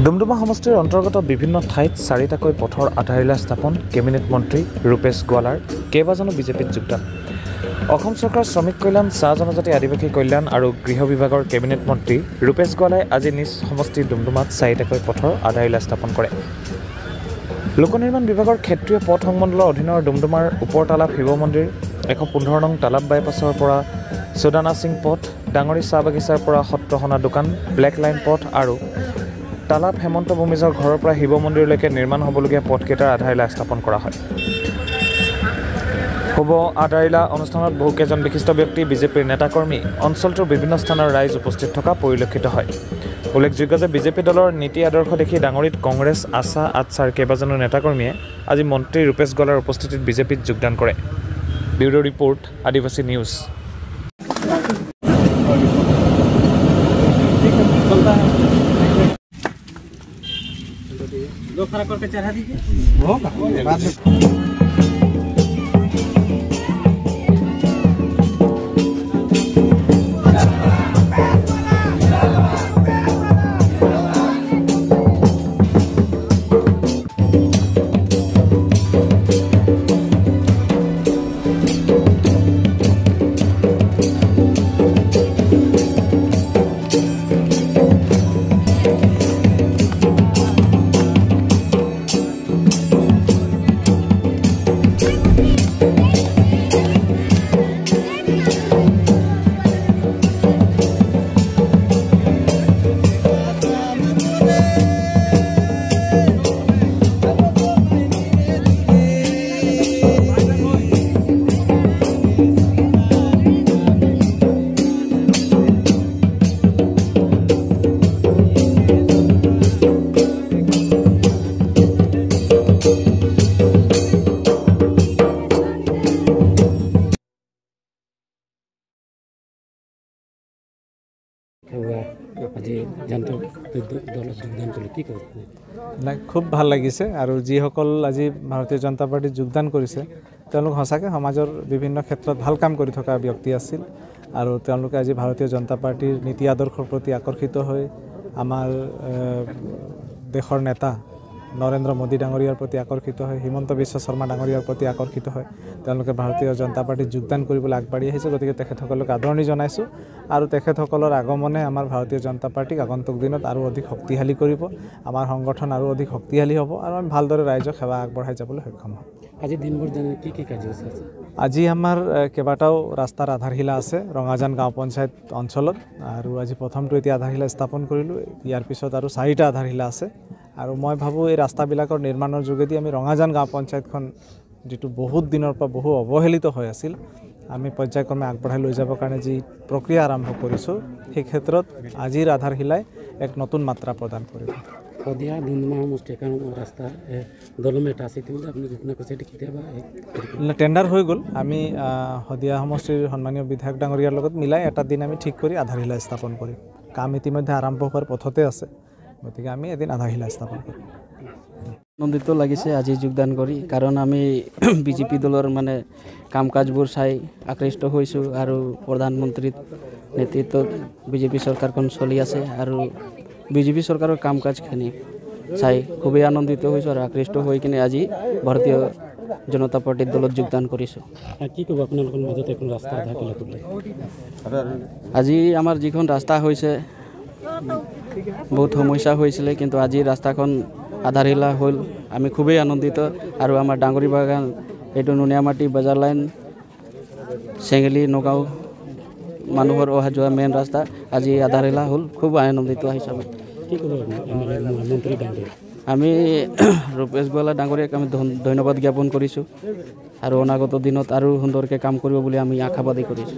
ডুমডুমা সমষ্টিৰ অন্তৰ্গত বিভিন্ন ঠাইত চাৰিটাকৈ পথৰ আধাৰশিলা স্থাপন কেবিনেট মন্ত্ৰী ৰূপেশ গোৱালাৰ কেইবাজনো বিজেপিত যোগদান অসম চৰকাৰ শ্ৰমিক কল্যাণ চাহ জনজাতি আদিবাসী কল্যাণ আৰু গৃহ বিভাগৰ কেবিনেট মন্ত্ৰী ৰূপেশ গোৱালাই আজি নিজ সমষ্টি ডুমডুমাত চাৰিটাকৈ পথৰ আধাৰশিলা স্থাপন কৰে লোক নিৰ্মাণ বিভাগৰ ক্ষেত্ৰীয় পথ সংমণ্ডলৰ অধীনৰ ডুমডুমাৰ ওপৰতালাপ শিৱ মন্দিৰ 115 নং তালাপ বাইপাছৰ পৰা সুদানা সিং পথ ডাঙৰী চাহ বাগিচাৰ পৰা সত্ৰসনা দোকান ব্লেক লাইন পথ আৰু তালাপ হেমন্ত ভূমিজৰ ঘৰৰ পৰা শিৱ মন্দিৰলৈকে নিৰ্মাণ হ'বলগীয়া পথকেইটাৰ আধাৰশিলা স্থাপন কৰা হয় হ'ব আধাৰশিলা অনুষ্ঠানত বহুকেইজন বিশিষ্ট ব্যক্তি বিজেপিৰ নেতাকৰ্মী অঞ্চলটোৰ বিভিন্ন স্থানৰ ৰাইজ উপস্থিত থকা পৰিলক্ষিত হয় উল্লেখযোগ্য যে বিজেপি দলৰ নীতি আদৰ্শ দেখি ডাঙৰীত কংগ্ৰেছ আশা আটছাৰ কেইবাজনো নেতাকৰ্মীয়ে আজি মন্ত্ৰী ৰূপেশ গোৱালাৰ উপস্থিতিত বিজেপিত যোগদান কৰে ব্যুৰো ৰিপৰ্ট আদিবাসী নিউজ दो फर्क करके चढ़ा दीजिए होगा बाद में খুব ভাল লাগিছে আৰু যিসকল আজি ভাৰতীয় জনতা পাৰ্টিত যোগদান কৰিছে তেওঁলোক সঁচাকৈ সমাজৰ বিভিন্ন ক্ষেত্ৰত ভাল কাম কৰি থকা ব্যক্তি আছিল আৰু তেওঁলোকে আজি ভাৰতীয় জনতা পাৰ্টিৰ নীতি আদৰ্শৰ প্ৰতি আকৰ্ষিত হৈ আমাৰ দেশৰ নেতা নৰেন্দ্ৰ মোদী ডাঙৰীয়াৰ প্ৰতি আকৰ্ষিত হয় হিমন্ত বিশ্ব শৰ্মা ডাঙৰীয়াৰ প্ৰতি আকৰ্ষিত হয় তেওঁলোকে ভাৰতীয় জনতা পাৰ্টিত যোগদান কৰিবলৈ আগবাঢ়ি আহিছে গতিকে তেখেতসকলক আদৰণি জনাইছোঁ আৰু তেখেতসকলৰ আগমনে আমাৰ ভাৰতীয় জনতা পাৰ্টিক আগন্তুক দিনত আৰু অধিক শক্তিশালী কৰিব আমাৰ সংগঠন আৰু অধিক শক্তিশালী হ'ব আৰু আমি ভালদৰে ৰাইজক সেৱা আগবঢ়াই যাবলৈ সক্ষম হ'ম আজি দিনভৰ জানে কি কাৰ্যসূচী আছে আজি আমাৰ কেইবাটাও ৰাস্তাৰ আধাৰশিলা আছে ৰঙাজান গাঁও পঞ্চায়ত অঞ্চলত আৰু আজি প্ৰথমটো এতিয়া আধাৰশিলা স্থাপন কৰিলোঁ ইয়াৰ পিছত আৰু 4টা আধাৰশিলা আছে আৰু মই ভাবোঁ এই ৰাস্তাবিলাকৰ নিৰ্মাণৰ যোগেদি আমি ৰঙাজান গাঁও পঞ্চায়তখন যিটো বহুত দিনৰ পৰা বহু অৱহেলিত হৈ আছিল আমি পৰ্যায়ক্ৰমে আগবঢ়াই লৈ যাবৰ কাৰণে যি প্ৰক্ৰিয়া আৰম্ভ কৰিছোঁ সেই ক্ষেত্ৰত আজিৰ আধাৰশিলাই এক নতুন মাত্ৰা প্ৰদান কৰিব শদিয়া ডুমডুমা সমষ্টি এখন ৰাস্তা দলমেট আছে ইতিমধ্যে আপুনি ঘোষণা কৰিছে এটি কেতিয়াবা টেণ্ডাৰ হৈ গ'ল আমি শদিয়া সমষ্টিৰ সন্মানীয় বিধায়ক ডাঙৰীয়াৰ লগত মিলাই এটা দিন আমি ঠিক কৰি আধাৰশিলা স্থাপন কৰিম কাম ইতিমধ্যে আৰম্ভ হোৱাৰ পথতে আছে গতিকে আমি এদিন আধাৰশিলা স্থাপন কৰিম আনন্দিত লাগিছে আজি যোগদান কৰি কাৰণ আমি বিজেপি দলৰ মানে কাম কাজবোৰ চাই আকৃষ্ট হৈছোঁ আৰু প্ৰধানমন্ত্ৰীৰ নেতৃত্বত বিজেপি চৰকাৰখন চলি আছে আৰু বিজেপি চৰকাৰৰ কাম কাজখিনি চাই খুবেই আনন্দিত হৈছোঁ আৰু আকৃষ্ট হৈ কিনে আজি ভাৰতীয় জনতা পাৰ্টিৰ দলত যোগদান কৰিছোঁ কি ক'ব আপোনালোকৰ মাজত এখন ৰাস্তা আধাৰশিলা কৰিলে আজি আমাৰ যিখন ৰাস্তা হৈছে বহুত সমস্যা হৈছিলে কিন্তু আজি ৰাস্তাখন আধাৰশিলা হ'ল আমি খুবেই আনন্দিত আৰু আমাৰ ডাঙৰী বাগান এইটো নুনিয়ামাটি বজাৰ লাইন চেঙেলি নগাঁও মানুহৰ অহা যোৱা মেইন ৰাস্তা আজি আধাৰশিলা হ'ল খুব আনন্দিত হিচাপে কি ক'ব মন্ত্ৰী ডাঙৰীয়া আমি ৰূপেশ গোৱালা ডাঙৰীয়াক আমি ধন্যবাদ জ্ঞাপন কৰিছোঁ আৰু অনাগত দিনত আৰু সুন্দৰকৈ কাম কৰিব বুলি আমি আশাবাদী কৰিছোঁ